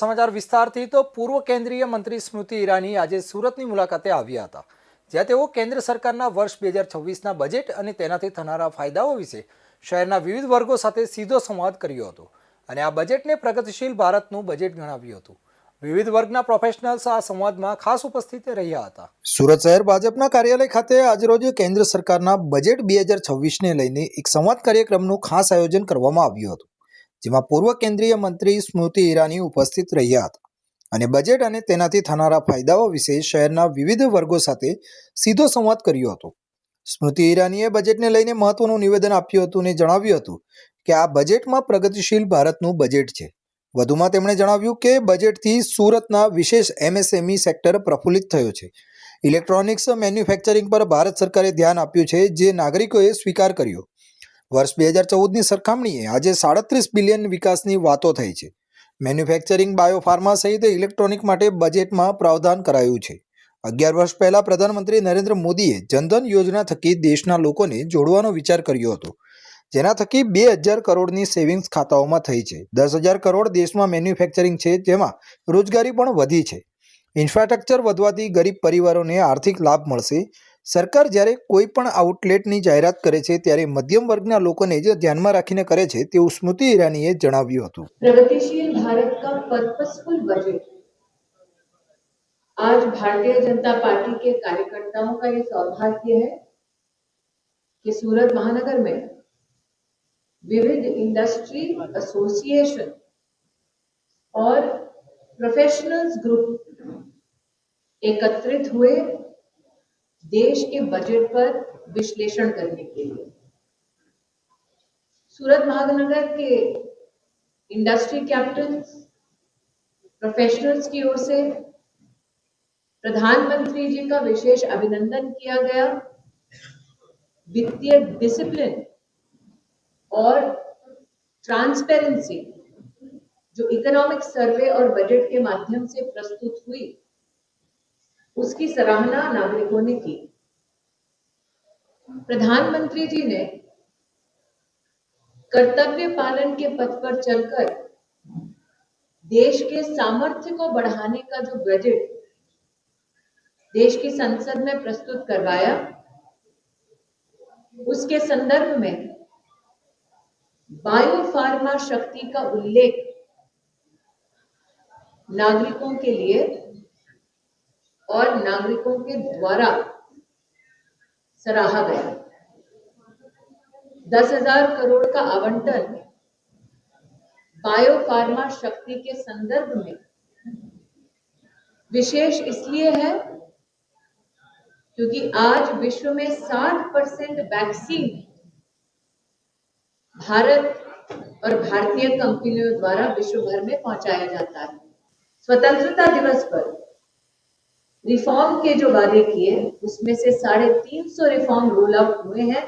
સમાચાર વિસ્તારથી તો પૂર્વ કેન્દ્રીય મંત્રી સ્મૃતિ ઈરાની આજે સુરતની મુલાકાતે આવ્યા હતા, જ્યાં તેઓ કેન્દ્ર સરકારના વર્ષ 2026ના બજેટ અને તેનાથી થનારા ફાયદાઓ વિશે શહેરના વિવિધ વર્ગો સાથે સીધો સંવાદ કર્યો હતો અને આ બજેટને પ્રગતિશીલ ભારતનું બજેટ ગણાવ્યું હતું. વિવિધ વર્ગના પ્રોફેશનલ્સ આ સંવાદમાં ખાસ ઉપસ્થિત રહ્યા હતા. સુરત શહેર ભાજપના કાર્યાલય ખાતે આજરોજ કેન્દ્ર સરકારના બજેટ 2026ને લઈને એક સંવાદ કાર્યક્રમનું ખાસ આયોજન કરવામાં આવ્યું હતું, જેમાં પૂર્વ કેન્દ્રીય મંત્રી સ્મૃતિ ઈરાની ઉપસ્થિત રહ્યા હતા અને બજેટ અને તેનાથી થનારા ફાયદાઓ વિશે શહેરના વિવિધ વર્ગો સાથે સીધો સંવાદ કર્યો હતો. સ્મૃતિ ઈરાનીએ બજેટને લઈને મહત્વનું નિવેદન આપ્યું હતું અને જણાવ્યું હતું કે આ બજેટમાં પ્રગતિશીલ ભારતનું બજેટ છે. વધુમાં તેમણે જણાવ્યું કે બજેટથી સુરતના વિશેષ એમએસએમઈ સેક્ટર પ્રફુલ્લિત થયો છે. ઇલેક્ટ્રોનિક્સ મેન્યુફેક્ચરિંગ પર ભારત સરકારે ધ્યાન આપ્યું છે, જે નાગરિકોએ સ્વીકાર કર્યો. વર્ષ 2014ની સરખામણીએ આજે 37 બિલિયન વિકાસની વાતો થઈ છે. મેન્યુફેક્ચરિંગ, બાયોફાર્મા સહિત ઇલેક્ટ્રોનિક માટે બજેટમાં પ્રાવધાન કરાયું છે. 11 વર્ષ પહેલા પ્રધાનમંત્રી નરેન્દ્ર મોદીએ જનધન યોજના થકી દેશના લોકોને જોડવાનો વિચાર કર્યો હતો, જેના થકી 2000 કરોડની સેવિંગ્સ ખાતાઓમાં થઈ છે. 10,000 કરોડ દેશમાં મેન્યુફેક્ચરિંગ છે, જેમાં રોજગારી પણ વધી છે. ઇન્ફ્રાસ્ટ્રક્ચર વધવાથી ગરીબ પરિવારોને આર્થિક લાભ મળશે. સરકાર જ્યારે કોઈ પણ આઉટલેટની જાહેરાત કરે છે ત્યારે મધ્યમ વર્ગના લોકોને જ ધ્યાનમાં રાખીને કરે છે, તેવું સ્મૃતિ ઈરાનીએ જણાવ્યું હતું. प्रगतिशील भारत का पर्पसफुल बजट आज भारतीय जनता पार्टी के कार्यकर्ताओं का ये सौभाग्य है कि सूरत महानगर में विविध इंडस्ट्री एसोसिएशन और प्रोफेशनल्स ग्रुप एकत्रित हुए देश के बजट पर विश्लेषण करने के लिए. सूरत महानगर के इंडस्ट्री कैप्टन्स, प्रोफेशनल्स की ओर से प्रधानमंत्री जी का विशेष अभिनंदन किया गया. वित्तीय डिसिप्लिन और ट्रांसपेरेंसी जो इकोनॉमिक सर्वे और बजट के माध्यम से प्रस्तुत हुई, उसकी सराहना नागरिकों ने की. प्रधानमंत्री जी ने कर्तव्य पालन के पथ पर चलकर देश के सामर्थ्य को बढ़ाने का जो बजट देश की संसद में प्रस्तुत करवाया, उसके संदर्भ में बायोफार्मा शक्ति का उल्लेख नागरिकों के लिए और नागरिकों के द्वारा सराहा गया. 10,000 करोड़ का आवंटन बायोफार्मा शक्ति के संदर्भ में विशेष इसलिए है क्योंकि आज विश्व में 60% वैक्सीन भारत और भारतीय कंपनियों द्वारा विश्व भर में पहुंचाया जाता है. स्वतंत्रता दिवस पर रिफॉर्म के जो वादे किए, उसमें से 350 रिफॉर्म रोल आउट हुए हैं,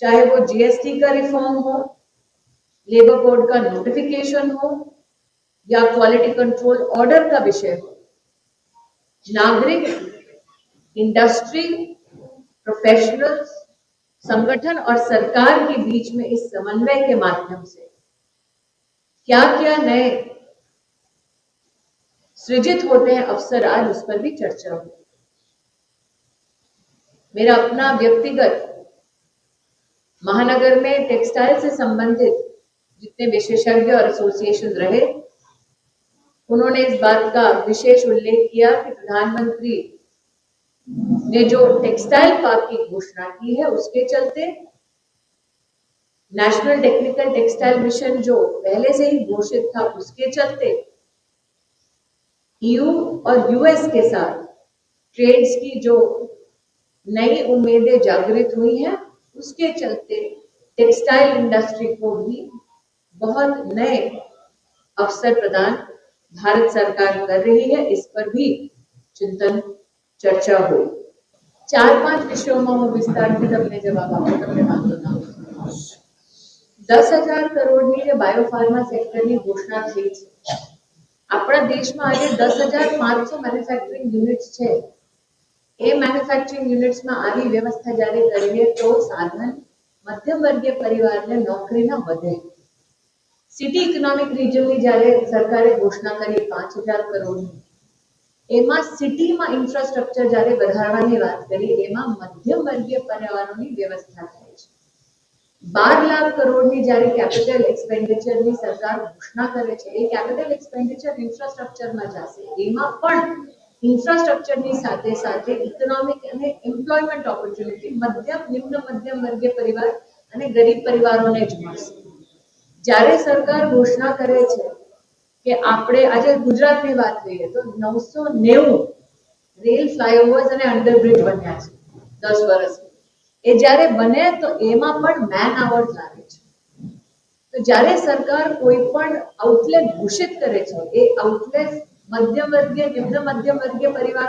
चाहे वो जीएसटी का रिफॉर्म हो, लेबर कोड का नोटिफिकेशन हो या क्वालिटी कंट्रोल ऑर्डर का विषय हो. नागरिक, इंडस्ट्री, प्रोफेशनल्स, संगठन और सरकार के बीच में इस समन्वय के माध्यम से क्या क्या नए सृजित होते हैं अवसर, आज उस पर भी चर्चा हुई. मेरा अपना व्यक्तिगत महानगर में टेक्सटाइल से संबंधित जितने विशेषज्ञ और एसोसिएशन रहे, उन्होंने इस बात का विशेष उल्लेख किया कि प्रधानमंत्री ने जो टेक्सटाइल पार्क की घोषणा की है, उसके चलते नेशनल टेक्निकल टेक्सटाइल मिशन जो पहले से ही घोषित था, उसके चलते ईयू और यूएस के साथ ट्रेड्स की जो नई उम्मीदें जागृत हुई हैं, उसके चलते टेक्सटाइल इंडस्ट्री को भी बहुत नए अवसर प्रदान भारत सरकार कर रही है. इस पर भी चिंतन चर्चा हुई. 4-5 विषयों में હું વિસ્તારથી તમને જવાબ આપું, તમને વાંધો ના આવે. 10,000 કરોડની જે બાયોફાર્મા સેક્ટરની ઘોષણા થઈ છે, આપણા દેશમાં આજે 10,500 મેન્યુફેક્ચરિંગ યુનિટ્સ છે. એ મેન્યુફેક્ચરિંગ યુનિટ્સમાં આવી વ્યવસ્થા જ્યારે કરીએ તો સાધન મધ્યમ વર્ગીય પરિવારને નોકરી ન વધે. સિટી ઇકોનોમિક રિજનની જ્યારે સરકારે ઘોષણા કરી 5,000 કરોડની, એમાં સિટીમાં ઇન્ફ્રાસ્ટ્રક્ચર જ્યારે વધારવાની વાત કરી, એમાં મધ્યમ વર્ગીય પરિવારોની વ્યવસ્થા થાય છે. 12 લાખ કરોડની જ્યારે કેપિટલ એક્સપેન્ડિચરની સરકાર ઘોષણા કરે છે, એ કેપિટલ એક્સપેન્ડિચર ઇન્ફ્રાસ્ટ્રક્ચરમાં જશે. એમાં પણ ઇન્ફ્રાસ્ટ્રક્ચરની સાથે સાથે ઇકોનોમિક અને એમ્પ્લોયમેન્ટ ઓપોર્ચ્યુનિટી મધ્યમ વર્ગીય પરિવાર અને ગરીબ પરિવારોને જ મળશે. જ્યારે સરકાર ઘોષણા કરે છે કે આપણે આજે ગુજરાતની વાત કરીએ તો 990 રેલ ફ્લાયઓવર્સ અને અંડરબ્રિજ બન્યા છે 10 વર્ષમાં. એ જ્યારે બને તો એમાં પણ મેન આવર્સ લાગે છે. તો જ્યારે સરકાર કોઈ પણ આઉટલેટ ઘોષિત કરે છે, એ આઉટલેટ મધ્યમ વર્ગીય પરિવાર